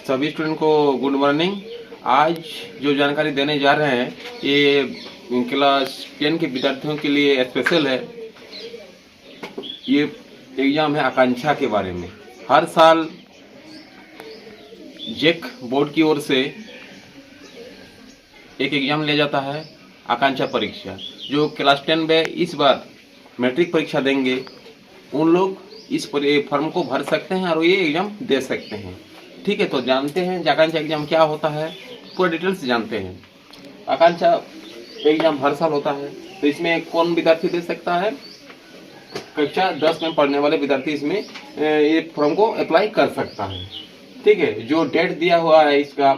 सभी स्टूडेंट को good morning. आज जो जानकारी देने जा रहे हैं ये क्लास 10 के विद्यार्थियों के लिए स्पेशल है। ये एग्जाम है आकांक्षा के बारे में। हर साल जेक बोर्ड की ओर से एक एग्जाम लिया जाता है, आकांक्षा परीक्षा। जो क्लास 10 में इस बार मैट्रिक परीक्षा देंगे उन लोग इस फॉर्म को भर सकते हैं और ये एग्जाम दे सकते हैं। ठीक है, तो जानते हैं आकांक्षा एग्जाम क्या होता है, पूरा डिटेल्स जानते हैं। आकांक्षा एग्जाम हर साल होता है, तो इसमें कौन विद्यार्थी दे सकता है? कक्षा 10 में पढ़ने वाले विद्यार्थी इसमें ये फॉर्म को अप्लाई कर सकता है। ठीक है, जो डेट दिया हुआ है इसका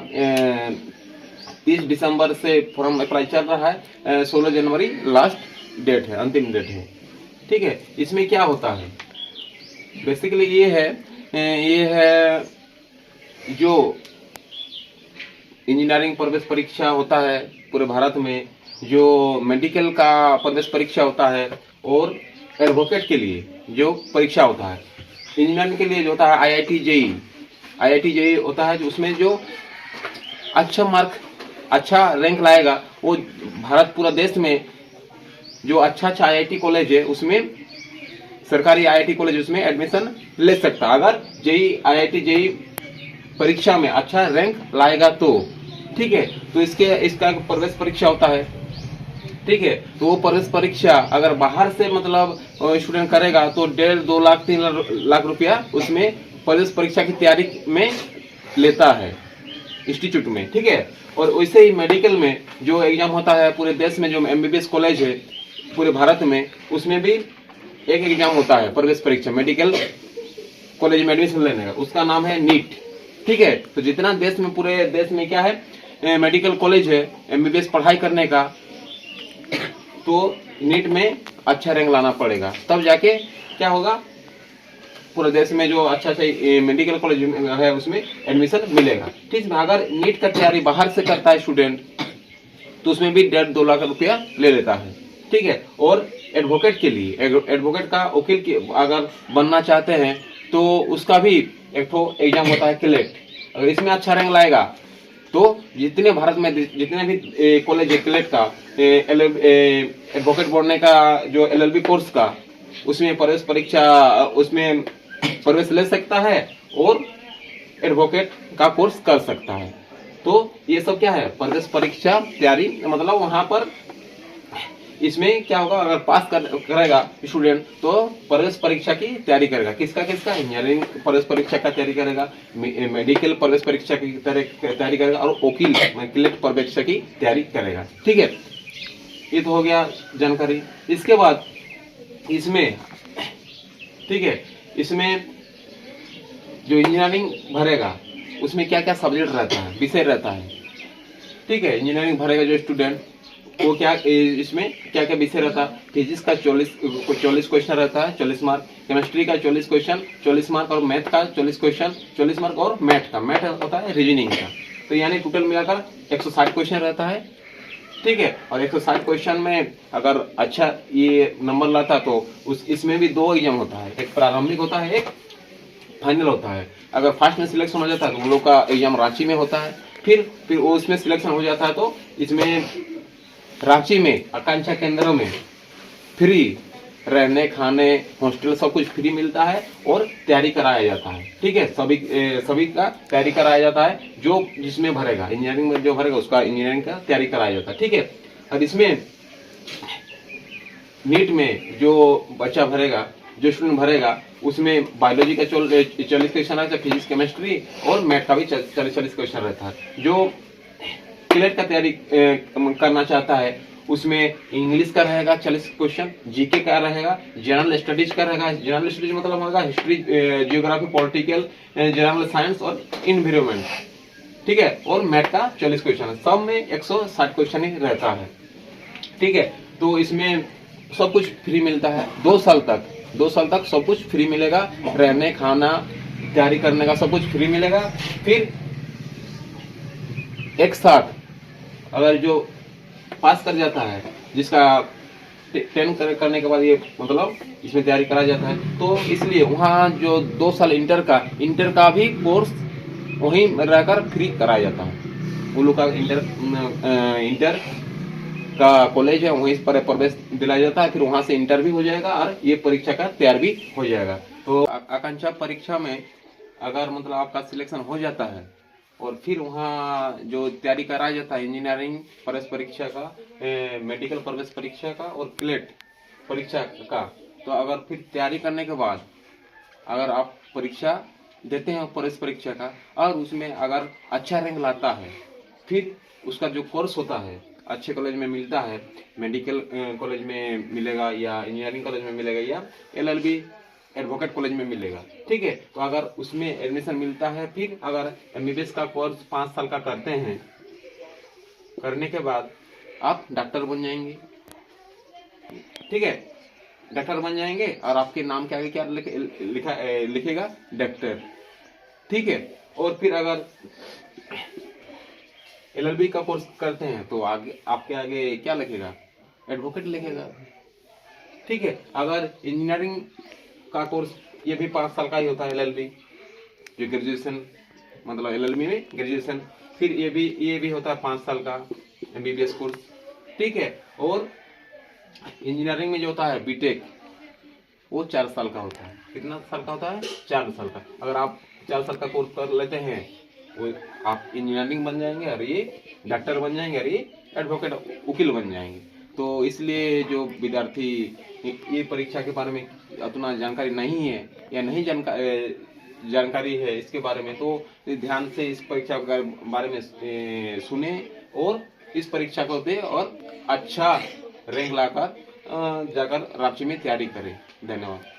30 दिसंबर से फॉर्म अप्लाई चल रहा है। 16 जनवरी लास्ट डेट है, अंतिम डेट है। ठीक है, इसमें क्या होता है बेसिकली ये है जो इंजीनियरिंग प्रवेश परीक्षा होता है पूरे भारत में, जो मेडिकल का प्रवेश परीक्षा होता है और एडवोकेट के लिए जो परीक्षा होता है। इंजीनियरिंग के लिए जो होता है आईआईटी जेईई होता है, जो उसमें जो अच्छा रैंक लाएगा वो भारत पूरा देश में जो अच्छा आईआईटी कॉलेज है उसमें, सरकारी आईआईटी कॉलेज उसमें एडमिशन ले सकता है अगर आईआईटी जेईई परीक्षा में अच्छा रैंक लाएगा तो। ठीक है, तो इसका प्रवेश परीक्षा होता है। ठीक है, तो वो प्रवेश परीक्षा अगर बाहर से मतलब स्टूडेंट करेगा तो 1.5, 2 लाख 3 लाख रुपया उसमें प्रवेश परीक्षा की तैयारी में लेता है इंस्टीट्यूट में। ठीक है, और वैसे ही मेडिकल में जो एग्जाम होता है पूरे देश में, जो एमबीबीएस कॉलेज है पूरे भारत में, उसमें भी एक एग्जाम होता है प्रवेश परीक्षा मेडिकल कॉलेज में एडमिशन लेने का, उसका नाम है नीट। ठीक है, तो जितना देश में पूरे देश में क्या है मेडिकल कॉलेज है एमबीबीएस पढ़ाई करने का, तो नीट में अच्छा रैंक लाना पड़ेगा, तब जाके क्या होगा पूरे देश में जो अच्छा मेडिकल कॉलेज है उसमें एडमिशन मिलेगा। ठीक है, अगर नीट का तैयारी बाहर से करता है स्टूडेंट तो उसमें भी 1.5, 2 लाख रुपया ले लेता है। ठीक है, और एडवोकेट के लिए, एडवोकेट का वकील की अगर बनना चाहते हैं तो उसका भी एक एग्जाम होता है क्लेट। अगर इसमें अच्छा रैंक लाएगा तो जितने भारत में जितने भी कॉलेज है क्लेट का, एडवोकेट बनने का जो एलएलबी कोर्स का, उसमें प्रवेश परीक्षा उसमें प्रवेश ले सकता है और एडवोकेट का कोर्स कर सकता है। तो ये सब क्या है प्रवेश परीक्षा तैयारी, मतलब वहां पर इसमें क्या होगा अगर पास करेगा स्टूडेंट तो प्रवेश परीक्षा की तैयारी करेगा। किसका इंजीनियरिंग प्रवेश परीक्षा का तैयारी करेगा, मेडिकल प्रवेश परीक्षा की तैयारी करेगा और वकील क्लेट परीक्षा की तैयारी करेगा। ठीक है, ये तो हो गया जानकारी। इसके बाद इसमें ठीक है, इसमें जो इंजीनियरिंग भरेगा उसमें क्या क्या सब्जेक्ट रहता है, विषय रहता है। ठीक है, इंजीनियरिंग भरेगा जो स्टूडेंट वो क्या इसमें क्या क्या विषय रहता है। फिजिक्स का 40 क्वेश्चन रहता है, 40 मार्क। केमिस्ट्री का 40 क्वेश्चन 40 मार्क और मैथ का 40 क्वेश्चन 40 मार्क और मैथ होता है रीजनिंग का। तो यानी टोटल मिलाकर 160 क्वेश्चन रहता है। ठीक है, और 160 क्वेश्चन में अगर अच्छा ये नंबर लाता तो इसमें भी 2 एग्जाम होता है, एक प्रारंभिक होता है, एक फाइनल होता है। अगर फर्स्ट में सिलेक्शन हो जाता है तो उन लोग का एग्जाम रांची में होता है। फिर वो उसमें सिलेक्शन हो जाता है तो इसमें रांची में आकांक्षा केंद्रों में फ्री रहने खाने हॉस्टल सब कुछ फ्री मिलता है और तैयारी कराया जाता है। ठीक है, सभी का तैयारी कराया जाता है। जो जिसमें भरेगा इंजीनियरिंग में जो भरेगा उसका इंजीनियरिंग का तैयारी कराया जाता है। ठीक है, और इसमें नीट में जो बच्चा भरेगा, जो स्टूडेंट भरेगा, उसमें बायोलॉजी का 40 क्वेश्चन रहता है, फिजिक्स केमिस्ट्री और मैथ का भी 40 क्वेश्चन रहता है। जो क्लेट का तैयारी करना चाहता है उसमें इंग्लिश का रहेगा 40 क्वेश्चन, जीके का रहेगा, जनरल स्टडीज का रहेगा। जनरल स्टडीज मतलब होगा history, geography, political, general science और इन्वायरमेंट। ठीक है, और मैथ का 40 क्वेश्चन है। सब में 160 क्वेश्चन ही रहता है। ठीक है, तो इसमें सब कुछ फ्री मिलता है 2 साल तक सब कुछ फ्री मिलेगा। रहने खाना तैयारी करने का सब कुछ फ्री मिलेगा। फिर एक साथ अगर जो पास कर जाता है, जिसका 10 करने के बाद ये मतलब इसमें तैयारी करा जाता है, तो इसलिए वहाँ जो 2 साल इंटर का भी कोर्स वहीं रहकर फ्री कराया जाता है। वो लोग का इंटर का कॉलेज है, वहीं पर प्रवेश दिलाया जाता है, फिर वहां से इंटर भी हो जाएगा और ये परीक्षा का तैयार भी हो जाएगा। तो आकांक्षा परीक्षा में अगर मतलब आपका सिलेक्शन हो जाता है और फिर वहाँ जो तैयारी कराया जाता है इंजीनियरिंग प्रवेश परीक्षा का, मेडिकल प्रवेश परीक्षा का और क्लेट परीक्षा का, तो अगर फिर तैयारी करने के बाद अगर आप परीक्षा देते हैं प्रवेश परीक्षा का और उसमें अगर अच्छा रैंक लाता है, फिर उसका जो कोर्स होता है अच्छे कॉलेज में मिलता है, मेडिकल कॉलेज में मिलेगा या इंजीनियरिंग कॉलेज में मिलेगा या LLB एडवोकेट कॉलेज में मिलेगा। ठीक है, तो अगर उसमें एडमिशन मिलता है, फिर अगर MBBS का कोर्स 5 साल का करते हैं, करने के बाद आप डॉक्टर बन जाएंगे। ठीक है, डॉक्टर बन जाएंगे और आपके नाम के आगे क्या लिखेगा, डॉक्टर। ठीक है, और फिर अगर LLB का कोर्स करते हैं तो आगे आपके आगे क्या लिखेगा, एडवोकेट लिखेगा। ठीक है, अगर इंजीनियरिंग का कोर्स ये भी 5 साल का ही होता है, LLB जो ग्रेजुएशन मतलब LLB में ग्रेजुएशन, फिर ये भी होता है 5 साल का MBBS कोर्स। ठीक है, और इंजीनियरिंग में जो होता है बीटेक वो 4 साल का होता है। कितना साल का होता है, 4 साल का। अगर आप 4 साल का कोर्स कर लेते हैं, वो आप इंजीनियरिंग बन जाएंगे और ये डॉक्टर बन जाएंगे और ये एडवोकेट वकील बन जाएंगे। तो इसलिए जो विद्यार्थी ये परीक्षा के बारे में उतना जानकारी नहीं है या नहीं जानकारी है इसके बारे में, तो ध्यान से इस परीक्षा के बारे में सुने और इस परीक्षा को दे और अच्छा रैंक लाकर जाकर रांची में तैयारी करें। धन्यवाद।